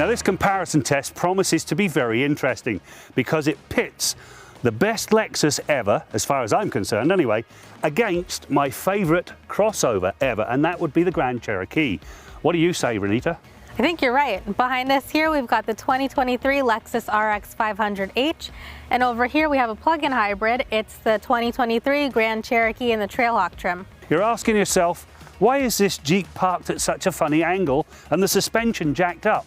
Now this comparison test promises to be very interesting because it pits the best Lexus ever, as far as I'm concerned anyway, against my favourite crossover ever, and that would be the Grand Cherokee. What do you say, Renita? I think you're right. Behind us here, we've got the 2023 Lexus RX 500h, and over here we have a plug-in hybrid. It's the 2023 Grand Cherokee in the Trailhawk trim. You're asking yourself, why is this Jeep parked at such a funny angle and the suspension jacked up?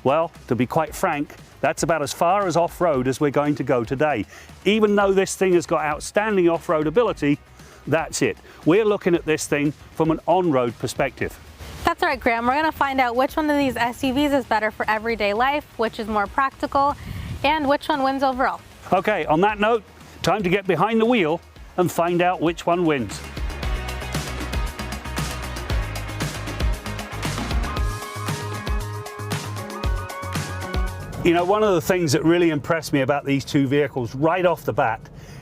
Well, to be quite frank, that's about as far as off-road as we're going to go today. Even though this thing has got outstanding off-road ability, that's it. We're looking at this thing from an on-road perspective. That's right, Graham. We're going to find out which one of these SUVs is better for everyday life, which is more practical, and which one wins overall. Okay, on that note, time to get behind the wheel and find out which one wins. You know, one of the things that really impressed me about these two vehicles right off the bat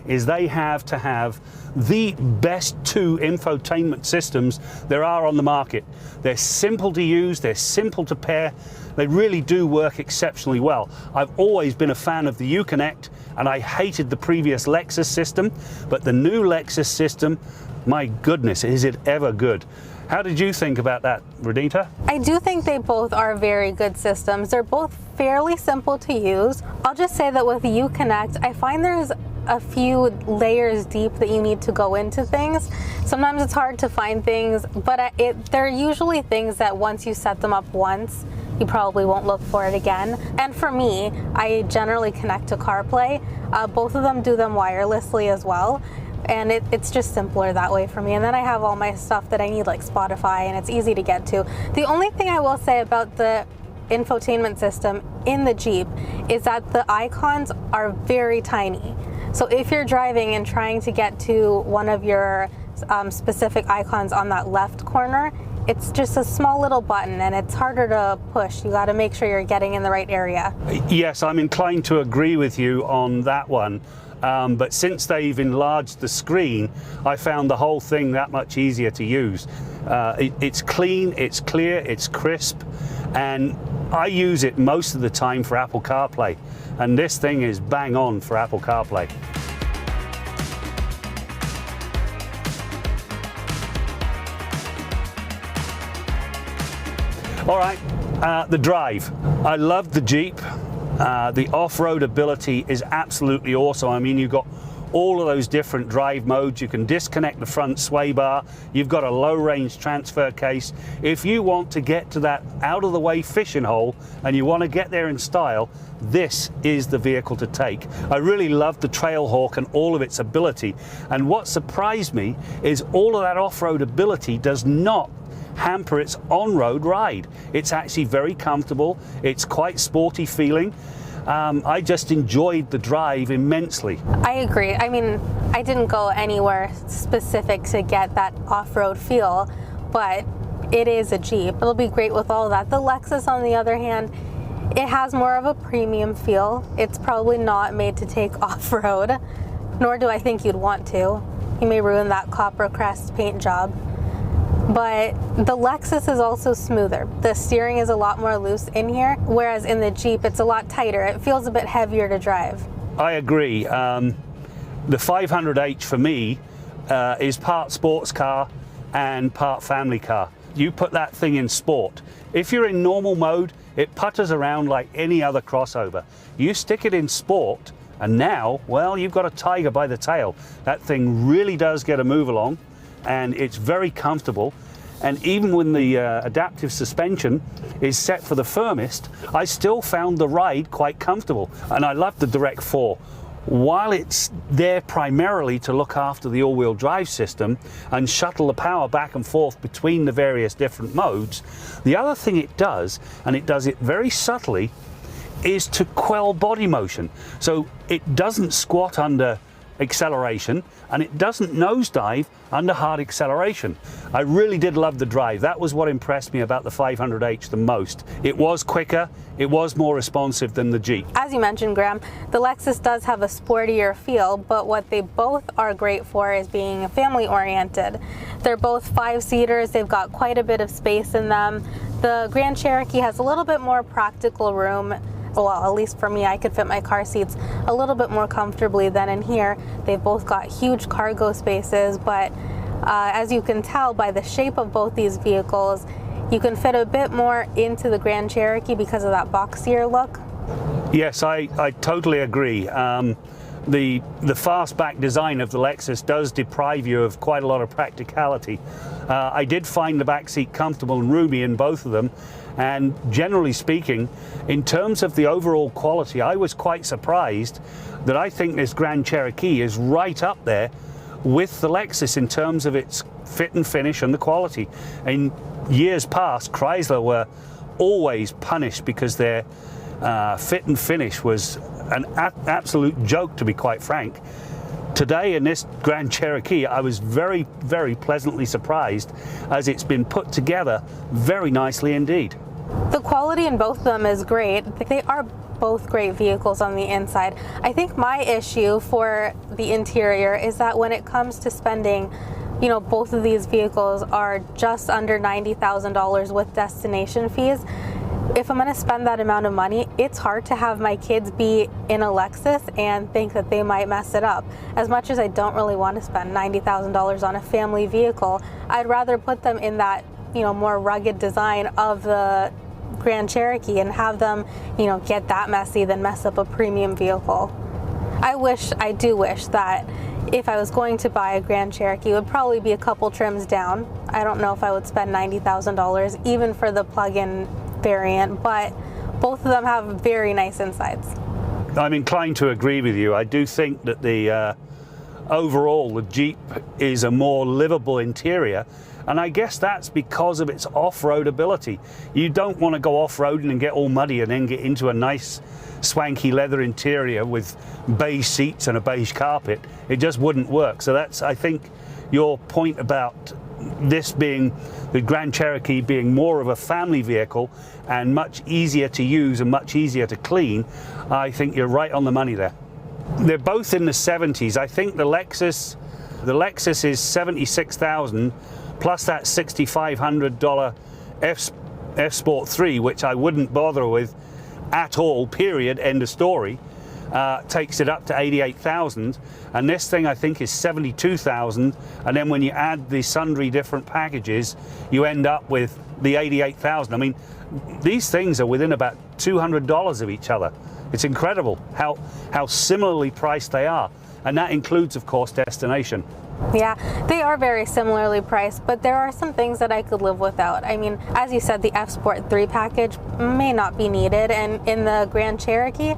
is they have to have the best two infotainment systems there are on the market. They're simple to use, they're simple to pair, they really do work exceptionally well. I've always been a fan of the Uconnect, and I hated the previous Lexus system, but the new Lexus system, my goodness, is it ever good. How did you think about that, Renita? I do think they both are very good systems. They're both fairly simple to use. I'll just say that with the Uconnect, I find there's a few layers deep that you need to go into things. Sometimes it's hard to find things, but they're usually things that once you set them up once, you probably won't look for it again. And for me, I generally connect to CarPlay. Both of them do them wirelessly as well. And it's just simpler that way for me. And then I have all my stuff that I need, like Spotify, and it's easy to get to. The only thing I will say about the infotainment system in the Jeep is that the icons are very tiny. So if you're driving and trying to get to one of your specific icons on that left corner, it's just a small little button and it's harder to push. You got to make sure you're getting in the right area. Yes, I'm inclined to agree with you on that one. But since they've enlarged the screen, I found the whole thing that much easier to use. It's clean, it's clear, it's crisp, and I use it most of the time for Apple CarPlay. And this thing is bang on for Apple CarPlay. All right, the drive. I love the Jeep. The off-road ability is absolutely awesome. I mean, you've got all of those different drive modes. You can disconnect the front sway bar. You've got a low-range transfer case. If you want to get to that out-of-the-way fishing hole and you want to get there in style, this is the vehicle to take. I really love the Trailhawk and all of its ability. And what surprised me is all of that off-road ability does not hamper its on-road ride. It's actually very comfortable. It's quite sporty feeling. I just enjoyed the drive immensely. I agree. I mean, I didn't go anywhere specific to get that off-road feel, but it is a Jeep. It'll be great with all of that. The Lexus, on the other hand, it has more of a premium feel. It's probably not made to take off-road, nor do I think you'd want to. You may ruin that copper crest paint job. But the Lexus is also smoother. The steering is a lot more loose in here, whereas in the Jeep, it's a lot tighter. It feels a bit heavier to drive. I agree. The 500h for me is part sports car and part family car. You put that thing in sport. If you're in normal mode, it putters around like any other crossover. You stick it in sport, and now, well, you've got a tiger by the tail. That thing really does get a move along, and it's very comfortable. And even when the adaptive suspension is set for the firmest, I still found the ride quite comfortable. And I love the Direct 4. While it's there primarily to look after the all-wheel drive system and shuttle the power back and forth between the various different modes, the other thing it does, and it does it very subtly, is to quell body motion. So it doesn't squat under acceleration, and it doesn't nosedive under hard acceleration. I really did love the drive. That was what impressed me about the 500h the most. It was quicker, it was more responsive than the Jeep. As you mentioned, Graham, the Lexus does have a sportier feel, but what they both are great for is being family oriented. They're both 5-seaters, they've got quite a bit of space in them. The Grand Cherokee has a little bit more practical room. Well, at least for me, I could fit my car seats a little bit more comfortably than in here. They've both got huge cargo spaces, but as you can tell by the shape of both these vehicles, you can fit a bit more into the Grand Cherokee because of that boxier look. Yes, I totally agree. The fastback design of the Lexus does deprive you of quite a lot of practicality. I did find the back seat comfortable and roomy in both of them, and generally speaking, in terms of the overall quality, I was quite surprised that I think this Grand Cherokee is right up there with the Lexus in terms of its fit and finish and the quality. In years past, Chrysler were always punished because their fit and finish was an absolute joke, to be quite frank. Today in this Grand Cherokee, I was very, very pleasantly surprised as it's been put together very nicely indeed. The quality in both of them is great. They are both great vehicles on the inside. I think my issue for the interior is that when it comes to spending, you know, both of these vehicles are just under $90,000 with destination fees. If I'm going to spend that amount of money, it's hard to have my kids be in a Lexus and think that they might mess it up. As much as I don't really want to spend $90,000 on a family vehicle, I'd rather put them in that, you know, more rugged design of the Grand Cherokee and have them, you know, get that messy than mess up a premium vehicle. I do wish that if I was going to buy a Grand Cherokee, it would probably be a couple trims down. I don't know if I would spend $90,000 even for the plug-in variant, but both of them have very nice insides. I'm inclined to agree with you. I do think that the overall the Jeep is a more livable interior, and I guess that's because of its off-road ability. You don't want to go off-roading and get all muddy and then get into a nice swanky leather interior with beige seats and a beige carpet. It just wouldn't work. So that's, I think, your point about this being the Grand Cherokee being more of a family vehicle and much easier to use and much easier to clean. I think you're right on the money there. They're both in the 70s. I think the Lexus is $76,000 plus that $6,500 F Sport 3, which I wouldn't bother with at all, period, end of story. Takes it up to $88,000, and this thing I think is $72,000, and then when you add the sundry different packages, you end up with the $88,000. I mean, these things are within about $200 of each other. It's incredible how similarly priced they are, and that includes, of course, destination. Yeah, they are very similarly priced, but there are some things that I could live without. I mean, as you said, the F Sport 3 package may not be needed, and in the Grand Cherokee,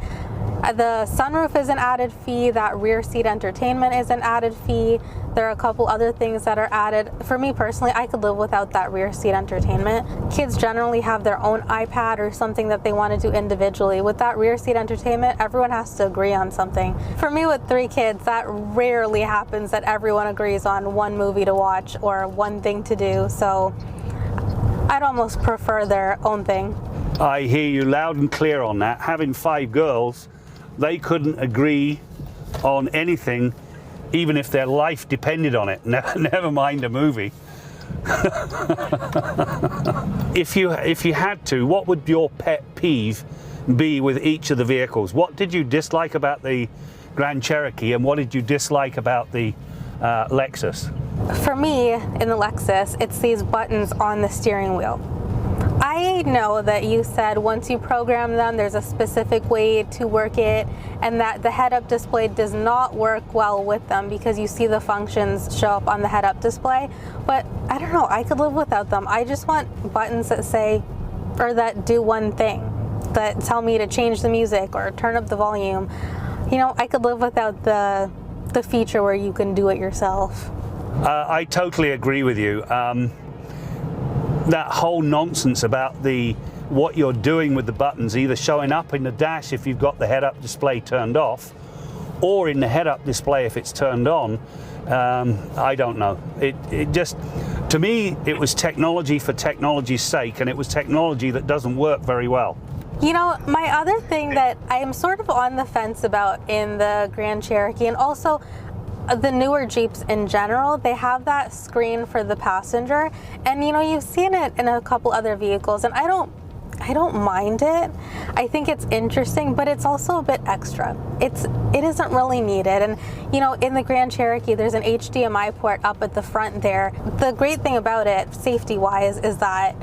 the sunroof is an added fee, that rear seat entertainment is an added fee. There are a couple other things that are added. For me personally, I could live without that rear seat entertainment. Kids generally have their own iPad or something that they want to do individually. With that rear seat entertainment, everyone has to agree on something. For me with 3 kids, that rarely happens that everyone agrees on one movie to watch or one thing to do. So I'd almost prefer their own thing. I hear you loud and clear on that. Having 5 girls, they couldn't agree on anything, even if their life depended on it. Never mind a movie. If you had to, what would your pet peeve be with each of the vehicles? What did you dislike about the Grand Cherokee, and what did you dislike about the Lexus? For me, in the Lexus, it's these buttons on the steering wheel. I know that you said once you program them, there's a specific way to work it, and that the head-up display does not work well with them because you see the functions show up on the head-up display. But I don't know, I could live without them. I just want buttons that say, or that do one thing, that tell me to change the music or turn up the volume. You know, I could live without the feature where you can do it yourself. I totally agree with you. That whole nonsense about what you're doing with the buttons, either showing up in the dash if you've got the head-up display turned off, or in the head-up display if it's turned on, I don't know. It just, to me, it was technology for technology's sake, and it was technology that doesn't work very well. You know, my other thing that I am sort of on the fence about in the Grand Cherokee, and also the newer Jeeps in general, they have that screen for the passenger, and you know, you've seen it in a couple other vehicles, and I don't mind it. I think it's interesting, but it's also a bit extra. It isn't really needed. And you know, in the Grand Cherokee, there's an HDMI port up at the front there. The great thing about it, safety-wise, is that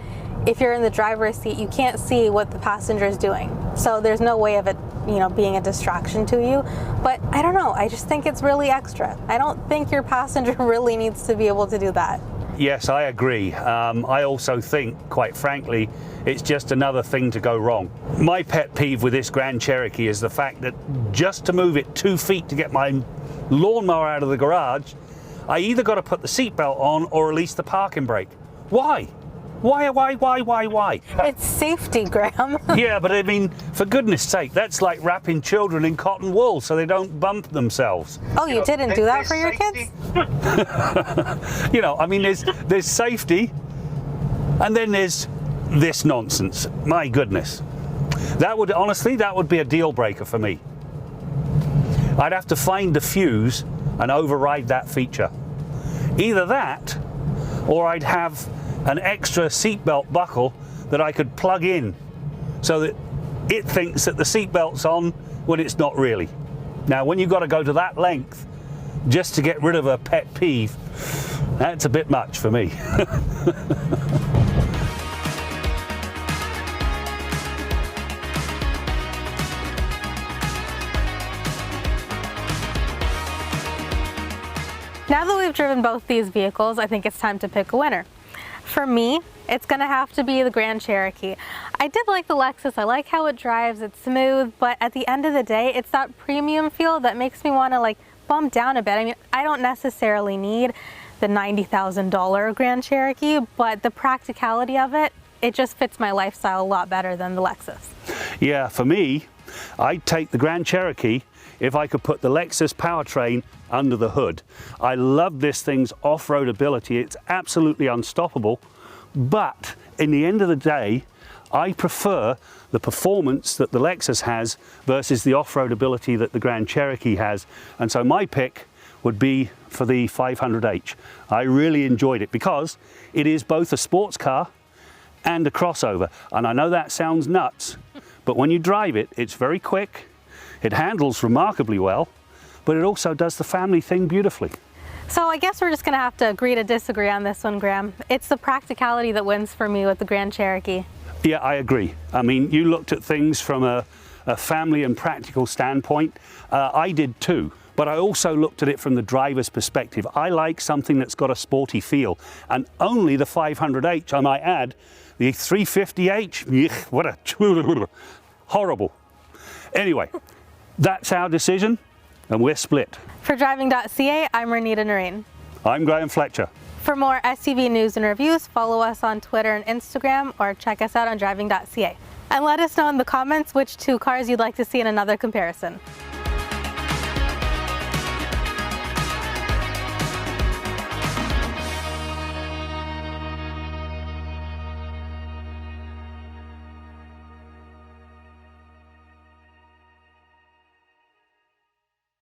if you're in the driver's seat, you can't see what the passenger is doing. So there's no way of it, you know, being a distraction to you. But I don't know, I just think it's really extra. I don't think your passenger really needs to be able to do that. Yes, I agree. I also think, quite frankly, it's just another thing to go wrong. My pet peeve with this Grand Cherokee is the fact that just to move it 2 feet to get my lawnmower out of the garage, I either got to put the seatbelt on or release the parking brake. Why? Why? It's safety, Graham. Yeah, but I mean, for goodness sake, that's like wrapping children in cotton wool so they don't bump themselves. Oh, you didn't do that for your kids? You know, I mean, there's safety, and then there's this nonsense. My goodness. Honestly, that would be a deal breaker for me. I'd have to find the fuse and override that feature. Either that, or I'd have an extra seatbelt buckle that I could plug in so that it thinks that the seatbelt's on when it's not really. Now, when you've got to go to that length just to get rid of a pet peeve, that's a bit much for me. Now that we've driven both these vehicles, I think it's time to pick a winner. For me, it's gonna have to be the Grand Cherokee. I did like the Lexus, I like how it drives, it's smooth, but at the end of the day, it's that premium feel that makes me wanna like bump down a bit. I mean, I don't necessarily need the $90,000 Grand Cherokee, but the practicality of it, it just fits my lifestyle a lot better than the Lexus. Yeah, for me, I'd take the Grand Cherokee if I could put the Lexus powertrain under the hood. I love this thing's off-road ability. It's absolutely unstoppable, but in the end of the day, I prefer the performance that the Lexus has versus the off-road ability that the Grand Cherokee has. And so my pick would be for the 500h. I really enjoyed it because it is both a sports car and a crossover. And I know that sounds nuts, but when you drive it, it's very quick. It handles remarkably well, but it also does the family thing beautifully. So I guess we're just gonna have to agree to disagree on this one, Graham. It's the practicality that wins for me with the Grand Cherokee. Yeah, I agree. I mean, you looked at things from a family and practical standpoint. I did too, but I also looked at it from the driver's perspective. I like something that's got a sporty feel, and only the 500h, I might add. The 350h, what a horrible. Anyway. That's our decision, and we're split. For Driving.ca, I'm Renita Noreen. I'm Graham Fletcher. For more SUV news and reviews, follow us on Twitter and Instagram, or check us out on Driving.ca. And let us know in the comments which two cars you'd like to see in another comparison.